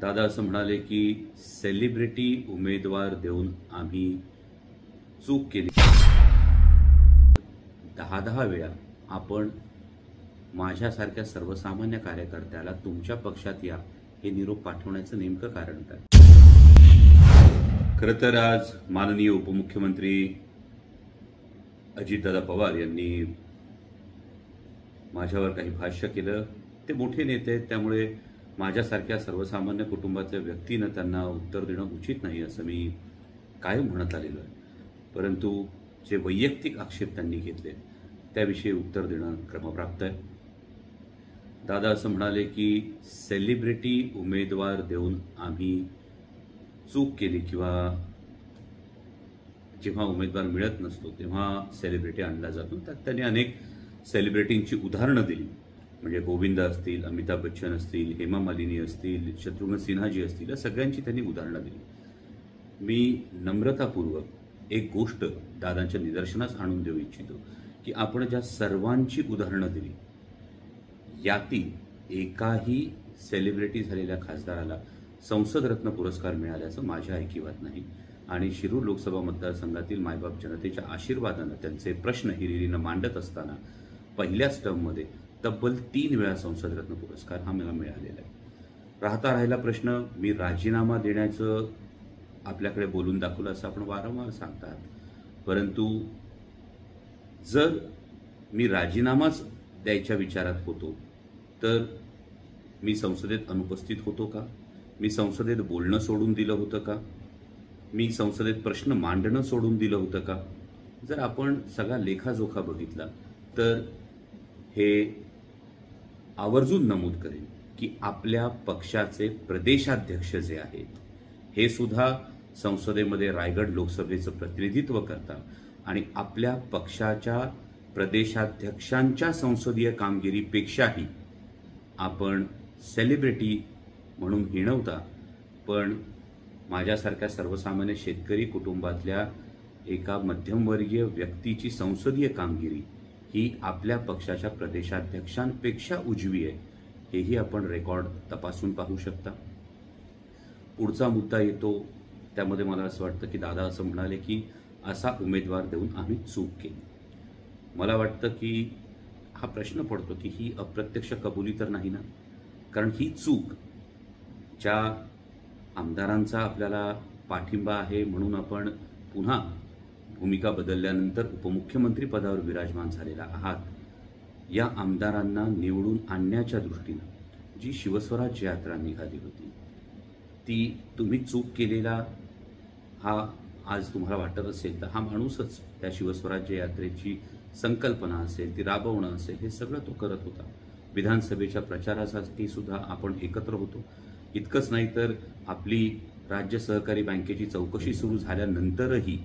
दादा असं म्हणाले की सेलिब्रिटी उमेदवार देऊन आम्ही चूक केली। 10 वेळा आपण माझ्यासारख्या सर्वसामान्य कार्यकर्त्याला तुमच्या पक्षात या हे निरोप पाठवण्याचं नेमकं कारण काय? खरं तर आज माननीय उपमुख्यमंत्री अजितदादा पवार यांनी माझ्यावर काही भाष्य केलं। ते मोठे नेते आहेत, त्यामुळे माझ्यासारख्या सर्वसामान्य कुटुंबातल्या व्यक्तीनं त्यांना उत्तर देणं उचित नाही असं मी कायम म्हणत आलेलो आहे। परंतु जे वैयक्तिक आक्षेप त्यांनी घेतले त्याविषयी उत्तर देणं क्रमप्राप्त आहे। दादा असं म्हणाले की सेलिब्रिटी उमेदवार देऊन आम्ही चूक केली किंवा जेव्हा उमेदवार मिळत नसतो तेव्हा सेलिब्रिटी आणला जातो। त्यात त्यांनी अनेक सेलिब्रिटींची उदाहरणं दिली, म्हणजे गोविंद असतील, अमिताभ बच्चन असतील, हेमा मालिनी असतील, शत्रुघ्न सिन्हाजी असतील, या सगळ्यांची त्यांनी उदाहरणं दिली। मी नम्रतापूर्वक एक गोष्ट दादांच्या निदर्शनास आणून देऊ इच्छितो की आपण ज्या सर्वांची उदाहरणं दिली यातील एकाही सेलिब्रिटी झालेल्या खासदाराला संसद रत्न पुरस्कार मिळाल्याचं माझ्या ऐकिवात नाही। आणि शिरूर लोकसभा मतदारसंघातील मायबाप जनतेच्या आशीर्वादानं त्यांचे प्रश्न हिरिरीनं मांडत असताना पहिल्याच टर्ममध्ये तब्बल 3 वेळा संसद रत्न पुरस्कार हा मला मिळालेला आहे। राहिला प्रश्न, मी राजीनामा देण्याचं आपल्याकडे बोलून दाखवलं असं आपण वारंवार सांगतात, परंतु जर मी राजीनामाच द्यायच्या विचारात होतो तर मी संसदेत अनुपस्थित होतो का? मी संसदेत बोलणं सोडून दिलं होतं का? मी संसदेत प्रश्न मांडणं सोडून दिलं होतं का? जर आपण सगळा लेखाजोखा बघितला तर हे आवर्जून नमूद करेन की आपल्या पक्षाचे प्रदेशाध्यक्ष जे आहेत हे सुद्धा संसदेमध्ये रायगड लोकसभेचं प्रतिनिधित्व करतात आणि आपल्या पक्षाच्या प्रदेशाध्यक्षांच्या संसदीय कामगिरीपेक्षाही आपण सेलिब्रिटी म्हणून हिणवता, पण माझ्यासारख्या सर्वसामान्य शेतकरी कुटुंबातल्या एका मध्यमवर्गीय व्यक्तीची संसदीय कामगिरी ही आपल्या पक्षाच्या प्रदेशाध्यक्षांपेक्षा उजवी आहे, हेही आपण रेकॉर्ड तपासून पाहू शकता। पुढचा मुद्दा येतो त्यामध्ये मला असं वाटतं की दादा असं म्हणाले की असा उमेदवार देऊन आम्ही चूक केली। मला वाटतं की हा प्रश्न पडतो की ही अप्रत्यक्ष कबुली तर नाही ना, कारण ही चूक ज्या आमदारांचा आपल्याला पाठिंबा आहे म्हणून आपण पुन्हा भूमिका बदलल्यानंतर उपमुख्यमंत्री पदावर विराजमान झालेला आहात, या आमदारांना निवडून आणण्याच्या दृष्टीनं जी शिवस्वराज्य यात्रा निघाली होती ती तुम्ही चूक केलेला हा आज तुम्हाला वाटत असेल तर हा माणूसच त्या शिवस्वराज्य यात्रेची संकल्पना असेल ती राबवणं असेल हे सगळं तो करत होता। विधानसभेच्या प्रचारासाठी सुद्धा आपण एकत्र होतो। इतकंच नाही तर आपली राज्य सहकारी बँकेची चौकशी सुरू झाल्यानंतरही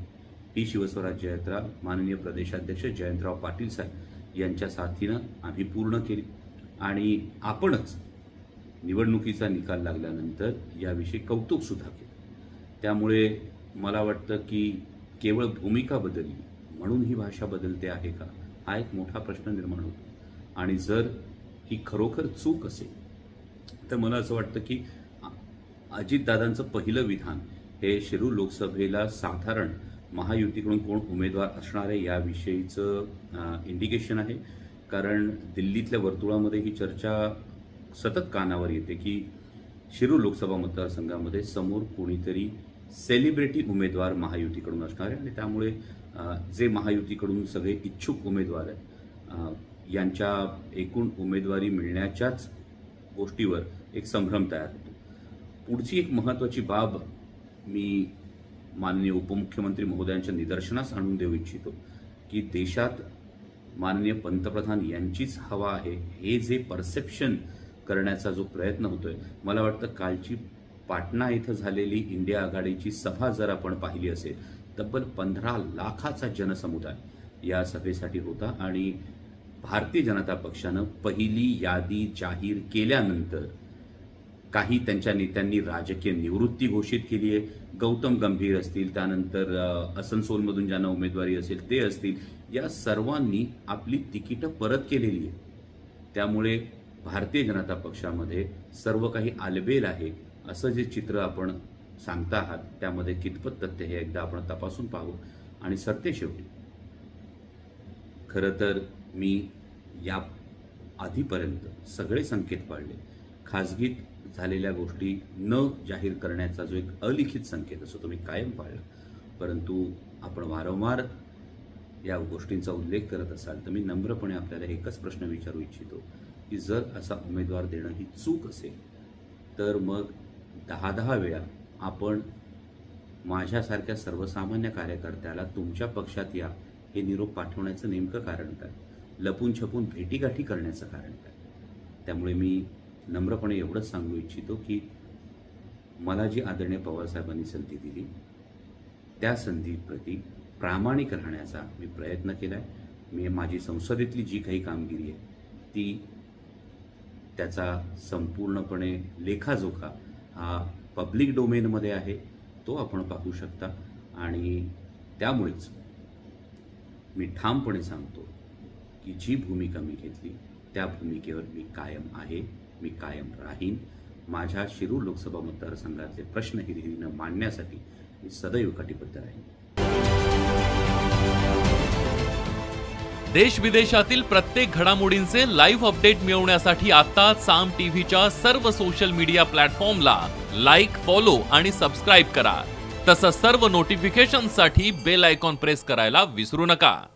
ही शिवस्वराज्य यात्रा माननीय प्रदेशाध्यक्ष जयंतराव पाटील साहेब यांच्या साथीनं आम्ही पूर्ण केली आणि आपणच निवडणुकीचा निकाल लागल्यानंतर याविषयी कौतुक सुद्धा केलं। त्यामुळे मला वाटतं की केवळ भूमिका बदलली म्हणून ही भाषा बदलते आहे का, हा एक मोठा प्रश्न निर्माण होतो। आणि जर ही खरोखर चूक असेल तर मला असं वाटतं की अजितदादांचं पहिलं विधान हे शिरूर लोकसभेला साधारण महायुतीकडून कोण उमेदवार असणार आहे याविषयीचं इंडिकेशन आहे, कारण दिल्लीतल्या वर्तुळामध्ये ही चर्चा सतत कानावर येते की शिरूर लोकसभा मतदारसंघामध्ये समोर कोणीतरी सेलिब्रिटी उमेदवार महायुतीकडून असणार आहे आणि त्यामुळे जे महायुतीकडून सगळे इच्छुक उमेदवार आहेत यांच्या एकूण उमेदवारी मिळण्याच्याच गोष्टीवर एक संभ्रम तयार होतो। पुढची एक महत्त्वाची बाब मी माननीय उपमुख्यमंत्री महोदयांच्या निदर्शनास आणून देऊ इच्छितो की देशात माननीय पंतप्रधान यांचीच हवा आहे हे जे परसेप्शन करण्याचा जो प्रयत्न होतोय, मला वाटतं कालची पाटणा इथं झालेली इंडिया आघाडीची सभा जर आपण पाहिली असेल तब्बल 15 लाखाचा जनसमुदाय या सभेसाठी होता आणि भारतीय जनता पक्षानं पहिली यादी जाहीर केल्यानंतर काही त्यांच्या नेत्यांनी राजकीय निवृत्ती घोषित केली आहे। गौतम गंभीर असतील, त्यानंतर असनसोलमधून ज्यांना उमेदवारी असेल ते असतील, या सर्वांनी आपली तिकीटं परत केलेली आहे। त्यामुळे भारतीय जनता पक्षामध्ये सर्व काही आलबेल आहे असं जे चित्र आपण सांगता आहात त्यामध्ये कितपत तथ्य हे एकदा आपण तपासून पाहू आणि सरतेशेवटी खरं तर मी या आधीपर्यंत सगळे संकेत पाळले. खाजगीत झालेल्या गोष्टी न जाहीर करण्याचा जो एक अलिखित संकेत असतो तो मी कायम पाळला. परंतु आपण वारंवार या गोष्टींचा उल्लेख करत असाल तर मी नम्रपणे आपल्याला एकच प्रश्न विचारू इच्छितो की जर असा उमेदवार देणं ही चूक असेल तर मग 10-10 वेळा आपण माझ्यासारख्या सर्वसामान्य कार्यकर्त्याला तुमच्या पक्षात या हे निरोप पाठवण्याचं नेमकं कारण काय? लपून छपून भेटीगाठी करण्याचं कारण काय? त्यामुळे मी नम्रपणे एवढंच सांगू इच्छितो की मला जी आदरणीय पवारसाहेबांनी संधी दिली त्या संधीप्रती प्रामाणिक राहण्याचा मी प्रयत्न केला आहे. मी माझी संसदेतली जी काही कामगिरी आहे ती त्याचा संपूर्णपणे लेखाजोखा हा पब्लिक डोमेनमध्ये आहे, तो आपण पाहू शकता. आणि त्यामुळेच मी ठामपणे सांगतो की जी भूमिका मी घेतली त्या भूमिकेवर मी कायम आहे, मी कायम राहीन. माझ्या शिरूर लोकसभा मतदारसंघातले प्रश्न हिरिरीनं मांडण्यासाठी मी सदैव कटिबद्ध राहीन. देश विदेशातील प्रत्येक घडामोडींचे लाईव्ह अपडेट मिळवण्यासाठी आता साम टीव्हीच्या सर्व सोशल मीडिया प्लॅटफॉर्मला लाईक, फॉलो आणि सबस्क्राईब करा. तसंच सर्व नोटिफिकेशनसाठी बेल आयकॉन प्रेस करायला विसरू नका.